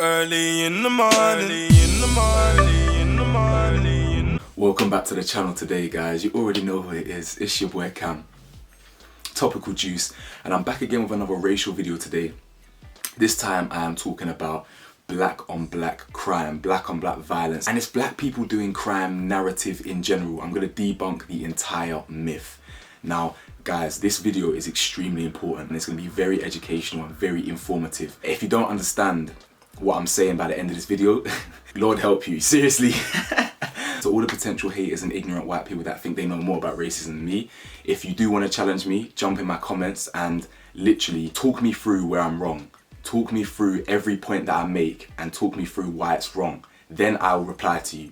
Early in the morning. Welcome back to the channel today, guys. You already know who it is. It's your boy Cam, Topical Juice, and I'm back again with another racial video today. This time I am talking about black on black crime, black on black violence, and it's black people doing crime narrative in general. I'm going to debunk the entire myth. Now, guys, this video is extremely important and it's going to be very educational and very informative. If you don't understand what I'm saying by the end of this video, Lord help you, seriously. So all the potential haters and ignorant white people that think they know more about racism than me, if you do want to challenge me, jump in my comments and literally talk me through where I'm wrong. Talk me through every point that I make and talk me through why it's wrong. Then I'll reply to you.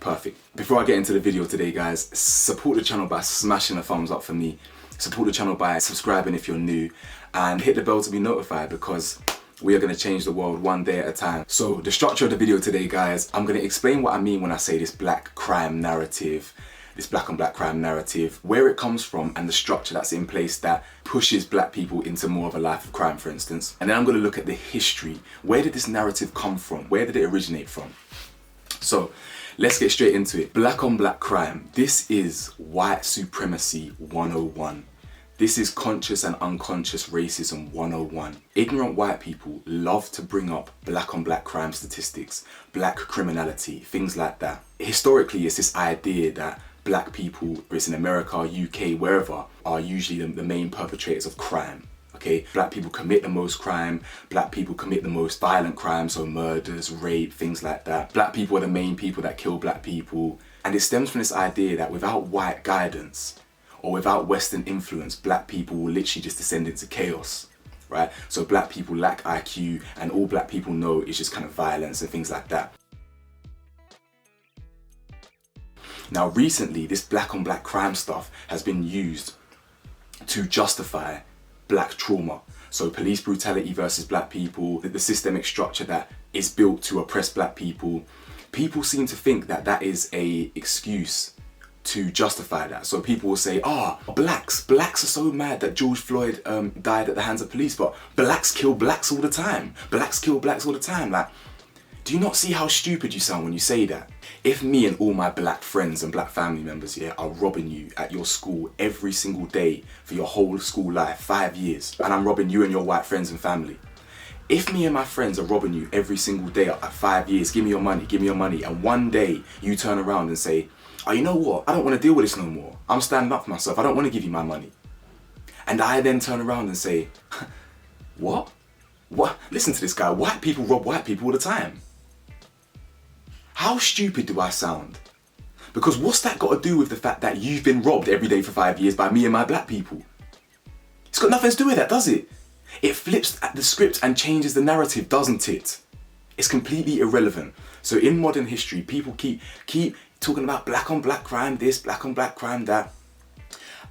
Perfect. Before I get into the video today, guys, support the channel by smashing a thumbs up for me. Support the channel by subscribing if you're new and hit the bell to be notified, because we are going to change the world one day at a time. So the structure of the video today, guys, I'm going to explain what I mean when I say this black crime narrative, this black on black crime narrative, where it comes from and the structure that's in place that pushes black people into more of a life of crime, for instance. And then I'm going to look at the history. Where did this narrative come from? Where did it originate from? So let's get straight into it. Black on black crime. This is white supremacy 101. This is conscious and unconscious racism 101. Ignorant white people love to bring up black on black crime statistics, black criminality, things like that. Historically, it's this idea that black people, whether it's in America, UK, wherever, are usually the main perpetrators of crime. Okay, black people commit the most crime, black people commit the most violent crimes, so murders, rape, things like that. Black people are the main people that kill black people. And it stems from this idea that without white guidance or without Western influence, black people will literally just descend into chaos, right? So black people lack IQ and all black people know is just kind of violence and things like that. Now recently, this black on black crime stuff has been used to justify black trauma. So police brutality versus black people, the systemic structure that is built to oppress black people. People seem to think that that is an excuse to justify that. So people will say, blacks are so mad that George Floyd died at the hands of police, but blacks kill blacks all the time. Blacks kill blacks all the time. Like, do you not see how stupid you sound when you say that? If me and all my black friends and black family members here are robbing you at your school every single day for your whole school life, 5 years, and I'm robbing you and your white friends and family. If me and my friends are robbing you every single day at 5 years, give me your money, and one day you turn around and say, oh, you know what? I don't want to deal with this no more. I'm standing up for myself. I don't want to give you my money. And I then turn around and say, what? What? Listen to this guy. White people rob white people all the time. How stupid do I sound? Because what's that got to do with the fact that you've been robbed every day for 5 years by me and my black people? It's got nothing to do with that, does it? It flips at the script and changes the narrative, doesn't it? It's completely irrelevant. So in modern history, people keep talking about black on black crime this, black on black crime that.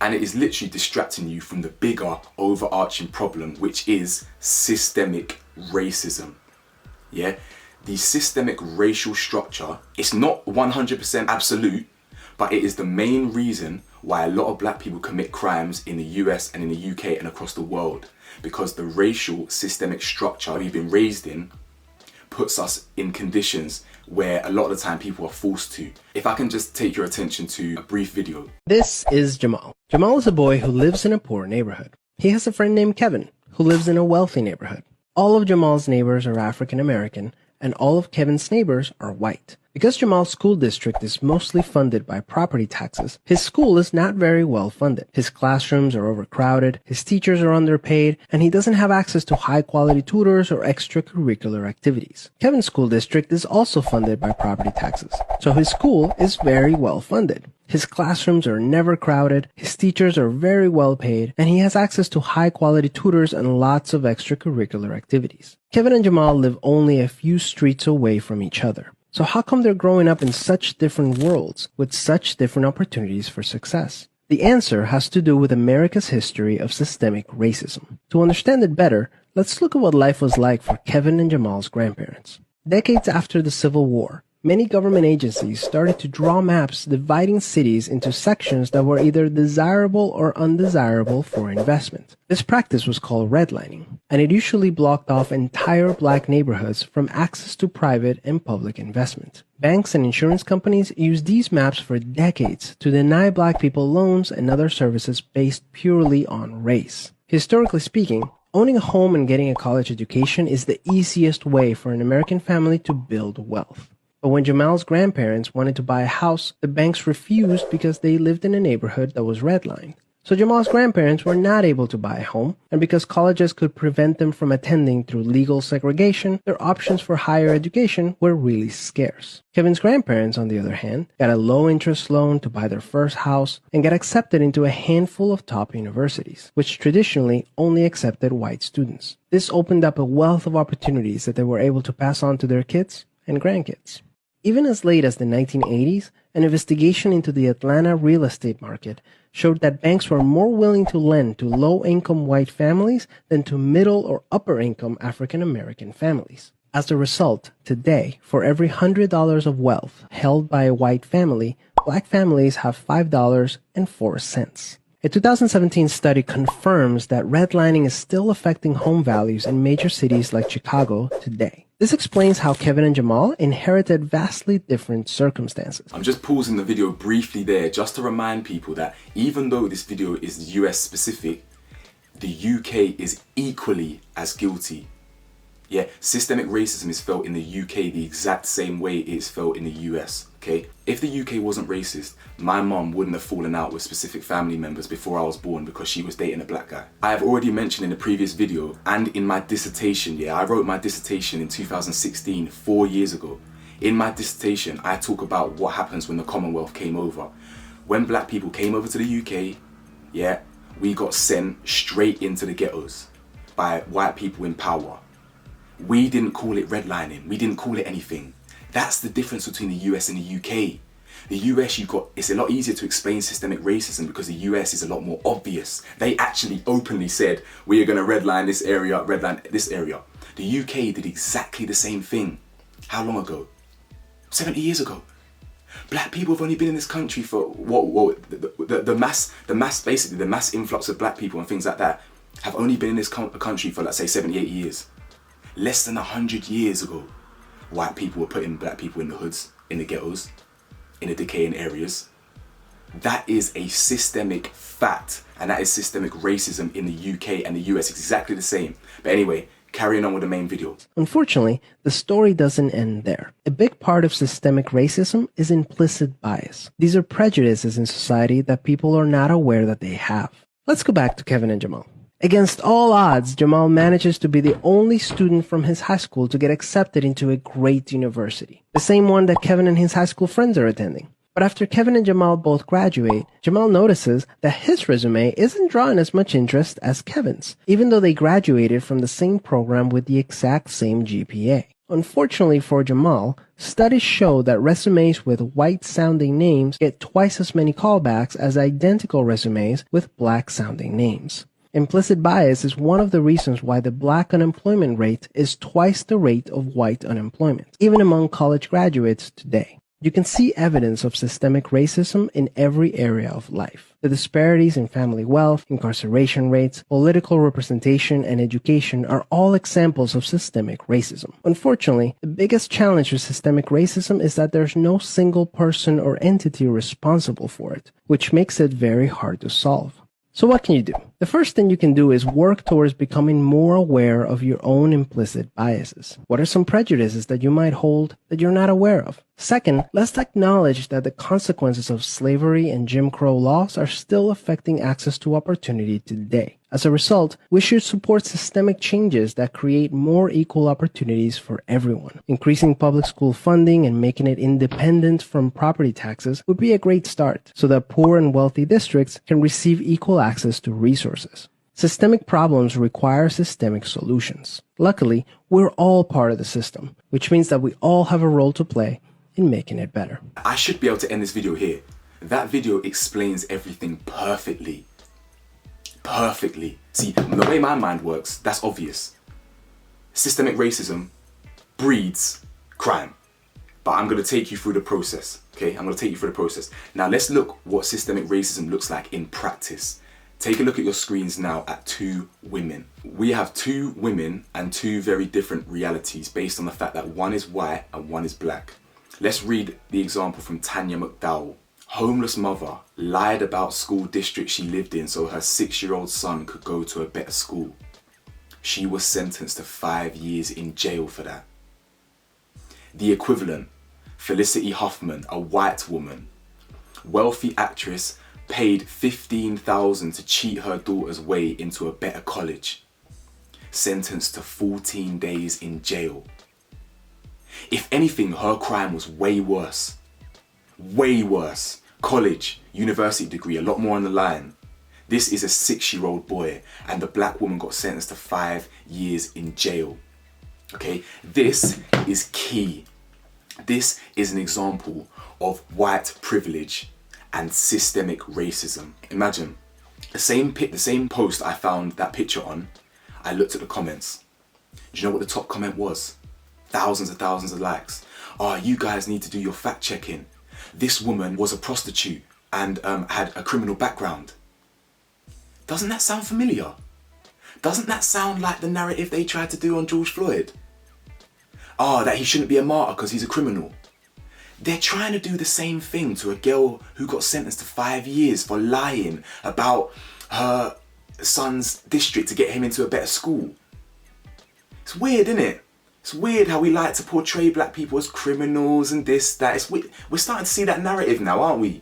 And it is literally distracting you from the bigger overarching problem, which is systemic racism. Yeah? The systemic racial structure, it's not 100% absolute, but it is the main reason why a lot of black people commit crimes in the US and in the UK and across the world. Because the racial systemic structure we've been raised in puts us in conditions where a lot of the time people are forced to. If I can just take your attention to a brief video. This is Jamal. Jamal is a boy who lives in a poor neighborhood. He has a friend named Kevin who lives in a wealthy neighborhood. All of Jamal's neighbors are African American and all of Kevin's neighbors are white. Because Jamal's school district is mostly funded by property taxes, his school is not very well funded. His classrooms are overcrowded, his teachers are underpaid, and he doesn't have access to high-quality tutors or extracurricular activities. Kevin's school district is also funded by property taxes, so his school is very well funded. His classrooms are never crowded, his teachers are very well paid, and he has access to high-quality tutors and lots of extracurricular activities. Kevin and Jamal live only a few streets away from each other. So how come they're growing up in such different worlds with such different opportunities for success? The answer has to do with America's history of systemic racism. To understand it better, let's look at what life was like for Kevin and Jamal's grandparents. Decades after the Civil War, many government agencies started to draw maps dividing cities into sections that were either desirable or undesirable for investment. This practice was called redlining, and it usually blocked off entire black neighborhoods from access to private and public investment. Banks and insurance companies used these maps for decades to deny black people loans and other services based purely on race. Historically speaking, owning a home and getting a college education is the easiest way for an American family to build wealth. But when Jamal's grandparents wanted to buy a house, the banks refused because they lived in a neighborhood that was redlined. So Jamal's grandparents were not able to buy a home, and because colleges could prevent them from attending through legal segregation, their options for higher education were really scarce. Kevin's grandparents, on the other hand, got a low-interest loan to buy their first house and got accepted into a handful of top universities, which traditionally only accepted white students. This opened up a wealth of opportunities that they were able to pass on to their kids and grandkids. Even as late as the 1980s, an investigation into the Atlanta real estate market showed that banks were more willing to lend to low-income white families than to middle or upper-income African-American families. As a result, today, for every $100 of wealth held by a white family, black families have $5.04. A 2017 study confirms that redlining is still affecting home values in major cities like Chicago today. This explains how Kevin and Jamal inherited vastly different circumstances. I'm just pausing the video briefly there just to remind people that even though this video is US specific, the UK is equally as guilty. Yeah, systemic racism is felt in the UK the exact same way it is felt in the US, okay? If the UK wasn't racist, my mom wouldn't have fallen out with specific family members before I was born because she was dating a black guy. I have already mentioned in the previous video and in my dissertation, yeah, I wrote my dissertation in 2016, 4 years ago. In my dissertation, I talk about what happens when the Commonwealth came over. When black people came over to the UK, yeah, we got sent straight into the ghettos by white people in power. We didn't call it redlining. We didn't call it anything. That's the difference between the US and the UK. The US, it's a lot easier to explain systemic racism because the US is a lot more obvious. They actually openly said, we are going to redline this area, redline this area. The UK did exactly the same thing. How long ago? 70 years ago. Black people have only been in this country for the mass influx of black people and things like that have only been in this country for, let's say, 78 years. Less than 100 years ago, white people were putting black people in the hoods, in the ghettos, in the decaying areas. That is a systemic fact, and that is systemic racism in the UK and the US. It's exactly the same. But anyway, carrying on with the main video. Unfortunately, the story doesn't end there. A big part of systemic racism is implicit bias. These are prejudices in society that people are not aware that they have. Let's go back to Kevin and Jamal. Against all odds, Jamal manages to be the only student from his high school to get accepted into a great university, the same one that Kevin and his high school friends are attending. But after Kevin and Jamal both graduate, Jamal notices that his resume isn't drawing as much interest as Kevin's, even though they graduated from the same program with the exact same GPA. Unfortunately for Jamal, studies show that resumes with white-sounding names get twice as many callbacks as identical resumes with black-sounding names. Implicit bias is one of the reasons why the black unemployment rate is twice the rate of white unemployment, even among college graduates today. You can see evidence of systemic racism in every area of life. The disparities in family wealth, incarceration rates, political representation, and education are all examples of systemic racism. Unfortunately, the biggest challenge with systemic racism is that there's no single person or entity responsible for it, which makes it very hard to solve. So what can you do? The first thing you can do is work towards becoming more aware of your own implicit biases. What are some prejudices that you might hold that you're not aware of? Second, let's acknowledge that the consequences of slavery and Jim Crow laws are still affecting access to opportunity today. As a result, we should support systemic changes that create more equal opportunities for everyone. Increasing public school funding and making it independent from property taxes would be a great start, so that poor and wealthy districts can receive equal access to resources. Systemic problems require systemic solutions. Luckily, we're all part of the system, which means that we all have a role to play in making it better. I should be able to end this video here. That video explains everything perfectly. Perfectly. See, the way my mind works, that's obvious. Systemic racism breeds crime. but I'm going to take you through the process. Okay, I'm going to take you through the process. Now let's look what systemic racism looks like in practice. Take a look at your screens now at two women. We have two women and two very different realities based on the fact that one is white and one is black. Let's read the example from Tanya McDowell. Homeless mother lied about school district she lived in so her 6-year-old son could go to a better school. She was sentenced to 5 years in jail for that. The equivalent, Felicity Huffman, a white woman, wealthy actress, paid $15,000 to cheat her daughter's way into a better college. Sentenced to 14 days in jail. If anything, her crime was way worse. Way worse. College, university degree, a lot more on the line. This is a 6-year-old boy and the black woman got sentenced to 5 years in jail. Okay, this is key. This is an example of white privilege and systemic racism. Imagine the same post I found that picture on, I looked at the comments. Do you know what the top comment was? Thousands of likes. Oh, you guys need to do your fact checking. This woman was a prostitute and had a criminal background. Doesn't that sound familiar? Doesn't that sound like the narrative they tried to do on George Floyd? Oh, that he shouldn't be a martyr because he's a criminal. They're trying to do the same thing to a girl who got sentenced to 5 years for lying about her son's district to get him into a better school. It's weird, isn't it? It's weird how we like to portray black people as criminals and this, that. We're starting to see that narrative now, aren't we?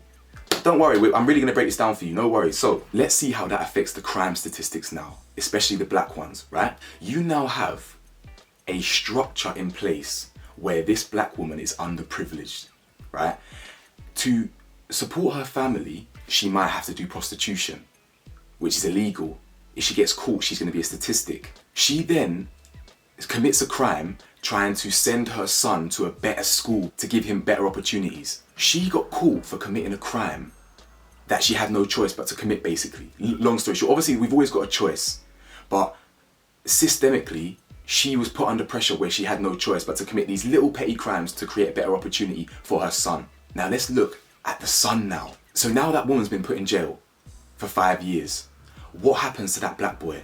Don't worry, I'm really going to break this down for you, no worries. So let's see how that affects the crime statistics now, especially the black ones, right? You now have a structure in place where this black woman is underprivileged, right? To support her family, she might have to do prostitution, which is illegal. If she gets caught, she's going to be a statistic. She then commits a crime trying to send her son to a better school to give him better opportunities. She got caught for committing a crime that she had no choice but to commit, basically. Long story short, obviously we've always got a choice, but systemically, she was put under pressure where she had no choice but to commit these little petty crimes to create a better opportunity for her son. Now let's look at the son now. So now that woman's been put in jail for 5 years. What happens to that black boy?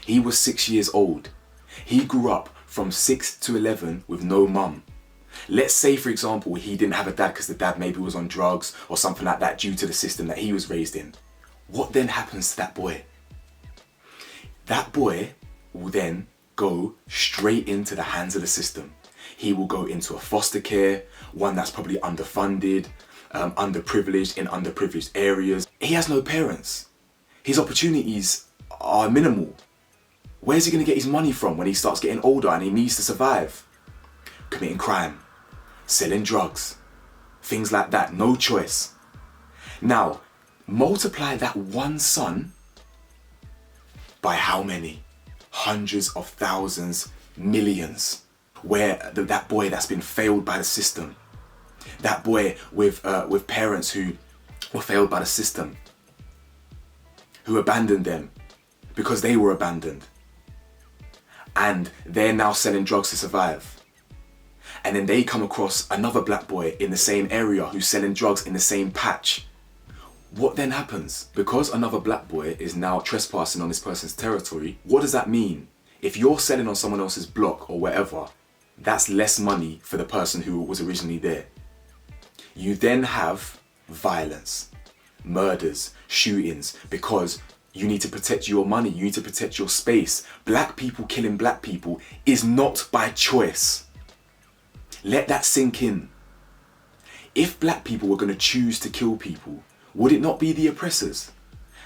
He was 6 years old. He grew up from 6 to 11 with no mum. Let's say, for example, he didn't have a dad because the dad maybe was on drugs or something like that due to the system that he was raised in. What then happens to that boy? That boy will then go straight into the hands of the system. He will go into a foster care, one that's probably underfunded, underprivileged, in underprivileged areas. He has no parents. His opportunities are minimal. Where's he going to get his money from when he starts getting older and he needs to survive? Committing crime, selling drugs, things like that, no choice. Now, multiply that one son by how many? Hundreds of thousands, millions, where that boy that's been failed by the system, that boy with parents who were failed by the system, who abandoned them because they were abandoned, and they're now selling drugs to survive. And then they come across another black boy in the same area who's selling drugs in the same patch. What then happens? Because another black boy is now trespassing on this person's territory, what does that mean? If you're selling on someone else's block or wherever, that's less money for the person who was originally there. You then have violence, murders, shootings, because you need to protect your money, you need to protect your space. Black people killing black people is not by choice. Let that sink in. If black people were going to choose to kill people, would it not be the oppressors?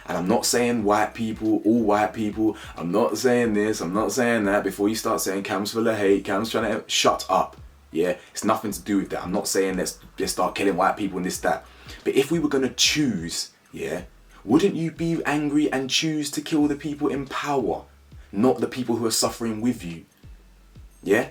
And I'm not saying white people, all white people. I'm not saying this, I'm not saying that. Before you start saying Cam's full of hate, Cam's trying to... Shut up. Yeah, it's nothing to do with that. I'm not saying let's start killing white people and this, that. But if we were going to choose, yeah, wouldn't you be angry and choose to kill the people in power, not the people who are suffering with you? Yeah?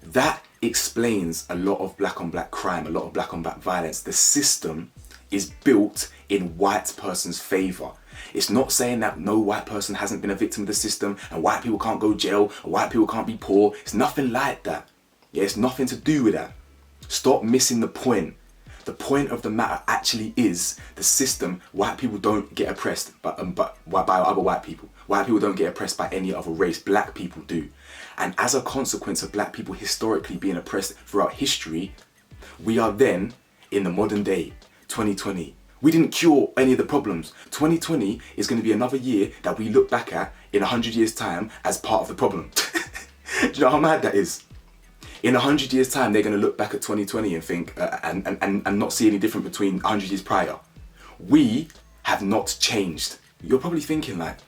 That explains a lot of black on black crime, a lot of black on black violence. The system is built in white person's favour. It's not saying that no white person hasn't been a victim of the system and white people can't go to jail or white people can't be poor. It's nothing like that. Yeah, it's nothing to do with that. Stop missing the point. The point of the matter actually is the system. White people don't get oppressed by other white people. White people don't get oppressed by any other race. Black people do. And as a consequence of black people historically being oppressed throughout history, we are then, in the modern day, 2020, we didn't cure any of the problems. 2020 is going to be another year that we look back at in 100 years' time as part of the problem. Do you know how mad that is? In 100 years' time, they're going to look back at 2020 and think, and not see any different between 100 years prior. We have not changed. You're probably thinking like,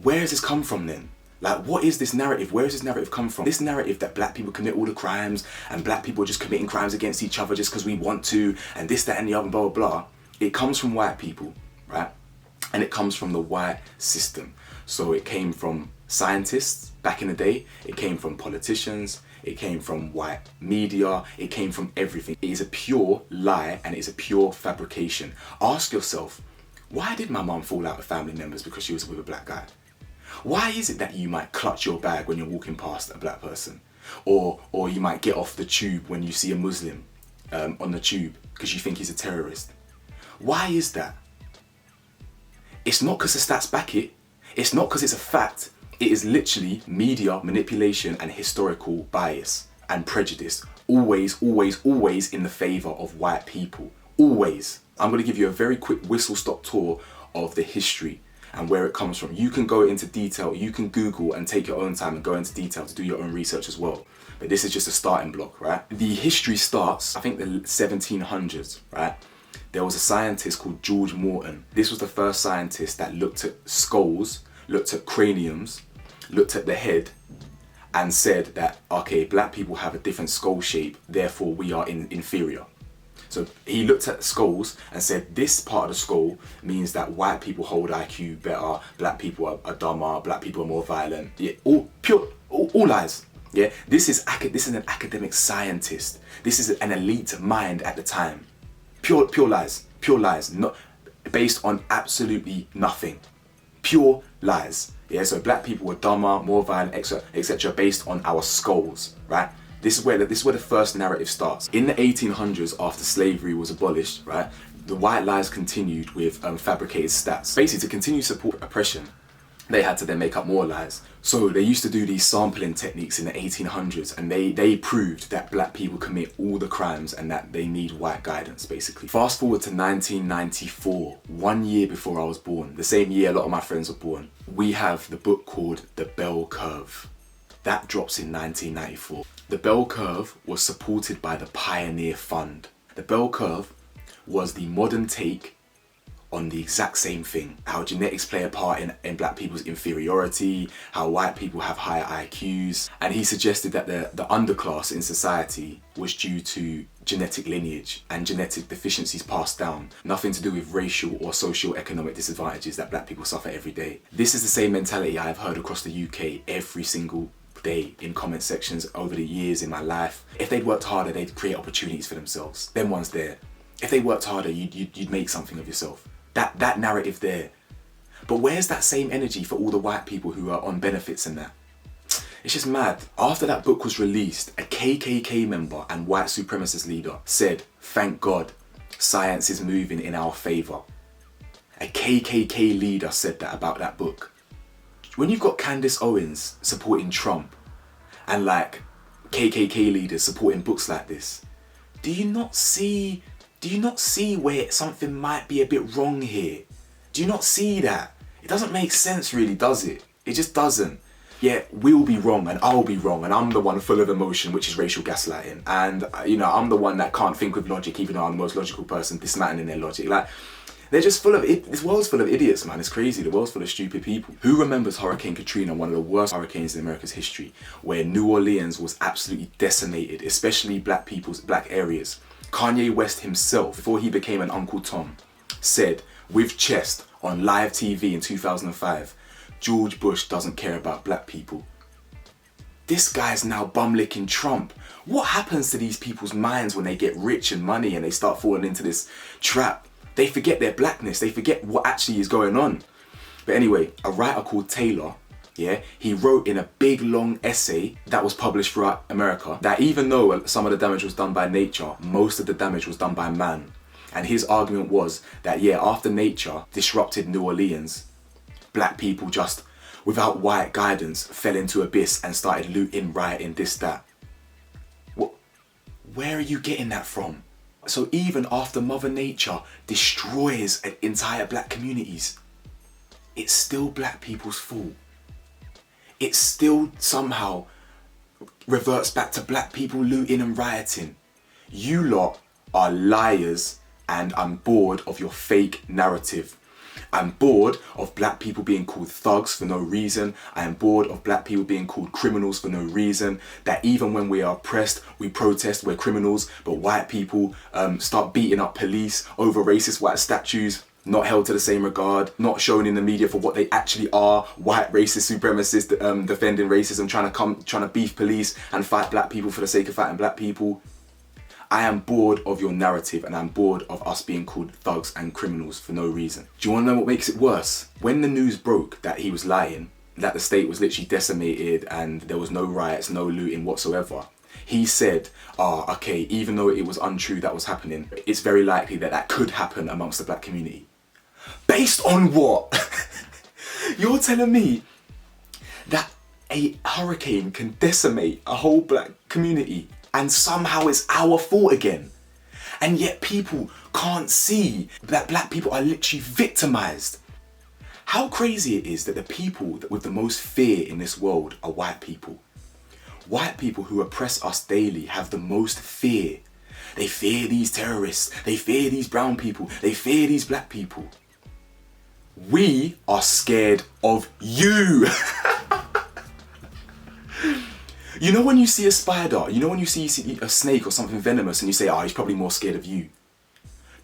where has this come from then? Like, what is this narrative? Where has this narrative come from? This narrative that black people commit all the crimes and black people are just committing crimes against each other just because we want to, and this, that, and the other, blah, blah, blah. It comes from white people, right? And it comes from the white system. So it came from scientists back in the day. It came from politicians. It came from white media. It came from everything. It is a pure lie and it is a pure fabrication. Ask yourself, why did my mum fall out with family members because she was with a black guy? Why is it that you might clutch your bag when you're walking past a black person? Or you might get off the tube when you see a Muslim on the tube because you think he's a terrorist? Why is that? It's not because the stats back it. It's not because it's a fact. It is literally media manipulation and historical bias and prejudice. Always, always, always in the favour of white people. Always. I'm going to give you a very quick whistle-stop tour of the history and where it comes from. You can go into detail. You can Google and take your own time and go into detail to do your own research as well. But this is just a starting block, right? The history starts, I think, the 1700s, right? There was a scientist called George Morton. This was the first scientist that looked at skulls, looked at craniums, looked at the head and said that, okay, black people have a different skull shape, therefore we are inferior. So he looked at skulls and said this part of the skull means that white people hold IQ better, black people are dumber, black people are more violent. Yeah, all lies. Yeah, this is an academic scientist. This is an elite mind at the time. Pure lies, not based on absolutely nothing. Pure lies. Yeah, so black people were dumber, more violent, etc., based on our skulls, right? This is where the first narrative starts. In the 1800s, after slavery was abolished, right, the white lies continued with fabricated stats. Basically, to continue to support oppression, they had to then make up more lies. So they used to do these sampling techniques in the 1800s, and they proved that black people commit all the crimes and that they need white guidance, basically. Fast forward to 1994, 1 year before I was born, the same year a lot of my friends were born, we have the book called The Bell Curve. That drops in 1994. The Bell Curve was supported by the Pioneer Fund. The Bell Curve was the modern take on the exact same thing. How genetics play a part in black people's inferiority, how white people have higher IQs. And he suggested that the underclass in society was due to genetic lineage and genetic deficiencies passed down. Nothing to do with racial or socio-economic disadvantages that black people suffer every day. This is the same mentality I have heard across the UK every single day in comment sections over the years in my life. If they'd worked harder, they'd create opportunities for themselves. Them ones there. If they worked harder, you'd make something of yourself. That narrative there. But where's that same energy for all the white people who are on benefits and that? It's just mad. After that book was released, a KKK member and white supremacist leader said, "Thank God, science is moving in our favour." A KKK leader said that about that book. When you've got Candace Owens supporting Trump and like KKK leaders supporting books like this, do you not see where something might be a bit wrong here? Do you not see that? It doesn't make sense really, does it? It just doesn't. Yeah, we'll be wrong and I'll be wrong and I'm the one full of emotion, which is racial gaslighting. And, I'm the one that can't think with logic, even though I'm the most logical person, dismantling their logic. Like, they're just full of it. This world's full of idiots, man. It's crazy. The world's full of stupid people. Who remembers Hurricane Katrina, one of the worst hurricanes in America's history, where New Orleans was absolutely decimated, especially black areas? Kanye West himself, before he became an Uncle Tom, said with chest on live TV in 2005, George Bush doesn't care about black people. This guy's now bum-licking Trump. What happens to these people's minds when they get rich and money and they start falling into this trap? They forget their blackness. They forget what actually is going on. But anyway, a writer called Taylor Yeah, he wrote in a big long essay that was published throughout America that even though some of the damage was done by nature, most of the damage was done by man. And his argument was that, yeah, after nature disrupted New Orleans, black people just, without white guidance, fell into abyss and started looting, rioting, this, that. What? Where are you getting that from? So even after Mother Nature destroys entire black communities, it's still black people's fault. It still somehow reverts back to black people looting and rioting. You lot are liars, and I'm bored of your fake narrative. I'm bored of black people being called thugs for no reason. I am bored of black people being called criminals for no reason. That even when we are oppressed, we protest, we're criminals, but white people start beating up police over racist white statues, not held to the same regard, not shown in the media for what they actually are, white racist supremacists defending racism, trying to beef police and fight black people for the sake of fighting black people. I am bored of your narrative, and I'm bored of us being called thugs and criminals for no reason. Do you want to know what makes it worse? When the news broke that he was lying, that the state was literally decimated and there was no riots, no looting whatsoever, he said, okay, even though it was untrue that was happening, it's very likely that that could happen amongst the black community. Based on what? You're telling me that a hurricane can decimate a whole black community and somehow it's our fault again? And yet people can't see that black people are literally victimized. How crazy it is that the people with the most fear in this world are white people. White people who oppress us daily have the most fear. They fear these terrorists, they fear these brown people, they fear these black people. We are scared of you. You know when you see a spider, you know when you see a snake or something venomous and you say, he's probably more scared of you.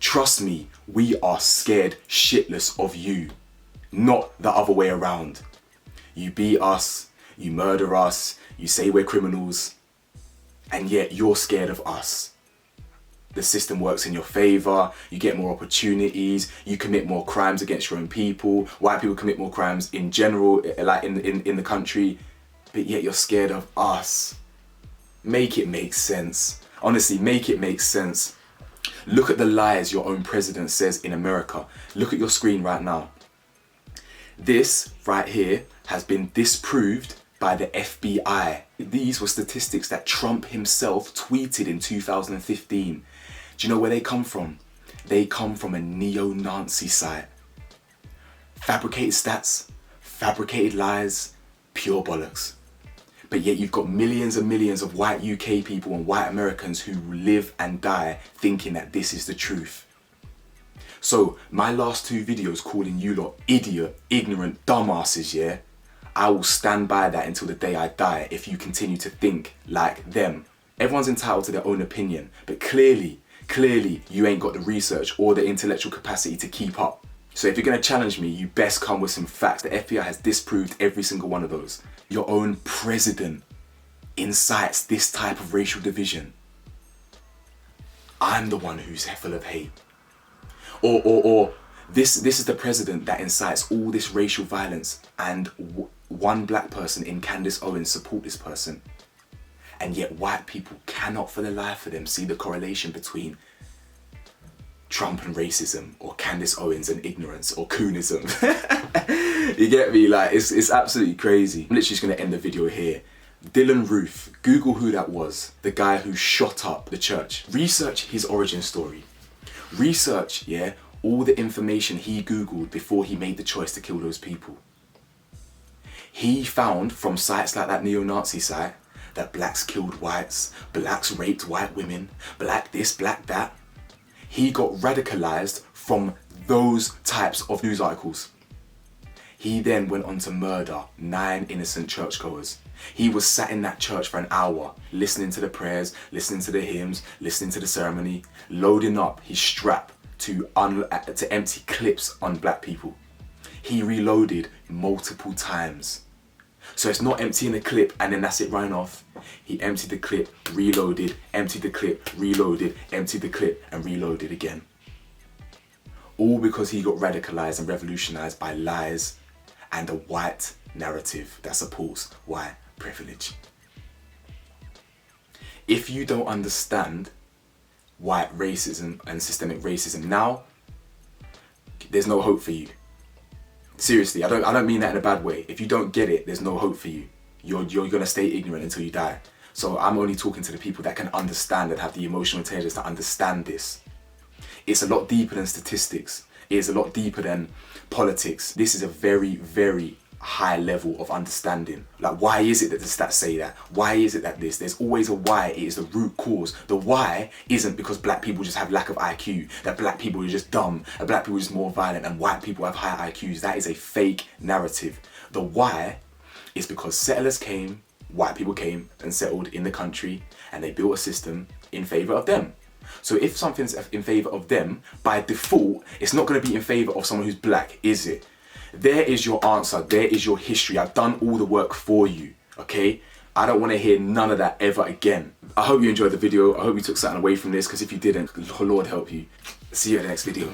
Trust me, we are scared shitless of you, not the other way around. You beat us, you murder us, you say we're criminals, and yet you're scared of us. The system works in your favor, you get more opportunities, you commit more crimes against your own people, white people commit more crimes in general, like in the country, but yet you're scared of us. Make it make sense. Honestly, make it make sense. Look at the lies your own president says in America. Look at your screen right now. This right here has been disproved by the FBI. These were statistics that Trump himself tweeted in 2015. Do you know where they come from? They come from a neo-Nazi site. Fabricated stats, fabricated lies, pure bollocks. But yet you've got millions and millions of white UK people and white Americans who live and die thinking that this is the truth. So my last two videos calling you lot idiot, ignorant dumbasses, yeah? I will stand by that until the day I die if you continue to think like them. Everyone's entitled to their own opinion, but clearly you ain't got the research or the intellectual capacity to keep up. So if you're gonna challenge me, you best come with some facts. The FBI has disproved every single one of those. Your own president incites this type of racial division. I'm the one who's full of hate. Or this is the president that incites all this racial violence, and one black person in Candace Owens support this person. And yet white people cannot for the life of them see the correlation between Trump and racism, or Candace Owens and ignorance, or coonism. You get me? Like, it's absolutely crazy. I'm literally just gonna end the video here. Dylan Roof, Google who that was. The guy who shot up the church. Research his origin story. Research, yeah, all the information he Googled before he made the choice to kill those people. He found from sites like that neo-Nazi site that blacks killed whites, blacks raped white women, black this, black that. He got radicalized from those types of news articles. He then went on to murder 9 innocent churchgoers. He was sat in that church for an hour, listening to the prayers, listening to the hymns, listening to the ceremony, loading up his strap to empty clips on black people. He reloaded multiple times. So it's not emptying the clip and then that's it running off. He emptied the clip, reloaded, emptied the clip, reloaded, emptied the clip, and reloaded again. All because he got radicalized and revolutionized by lies and a white narrative that supports white privilege. If you don't understand white racism and systemic racism now, there's no hope for you. Seriously, I don't mean that in a bad way. If you don't get it, there's no hope for you. You're gonna stay ignorant until you die. So I'm only talking to the people that can understand and have the emotional intelligence to understand this. It's a lot deeper than statistics. It is a lot deeper than politics. This is a very, very high level of understanding. Like, why is it that the stats say that? Why is it that this? There's always a why. It is the root cause. The why isn't because black people just have lack of IQ, that black people are just dumb, and black people are just more violent, and white people have higher IQs. That is a fake narrative. The why is because settlers came, white people came and settled in the country, and they built a system in favor of them. So if something's in favor of them, by default, it's not going to be in favor of someone who's black, is it? There is your answer. There is your history. I've done all the work for you, okay? I don't want to hear none of that ever again. I hope you enjoyed the video. I hope you took something away from this, because if you didn't, Lord help you. See you in the next video.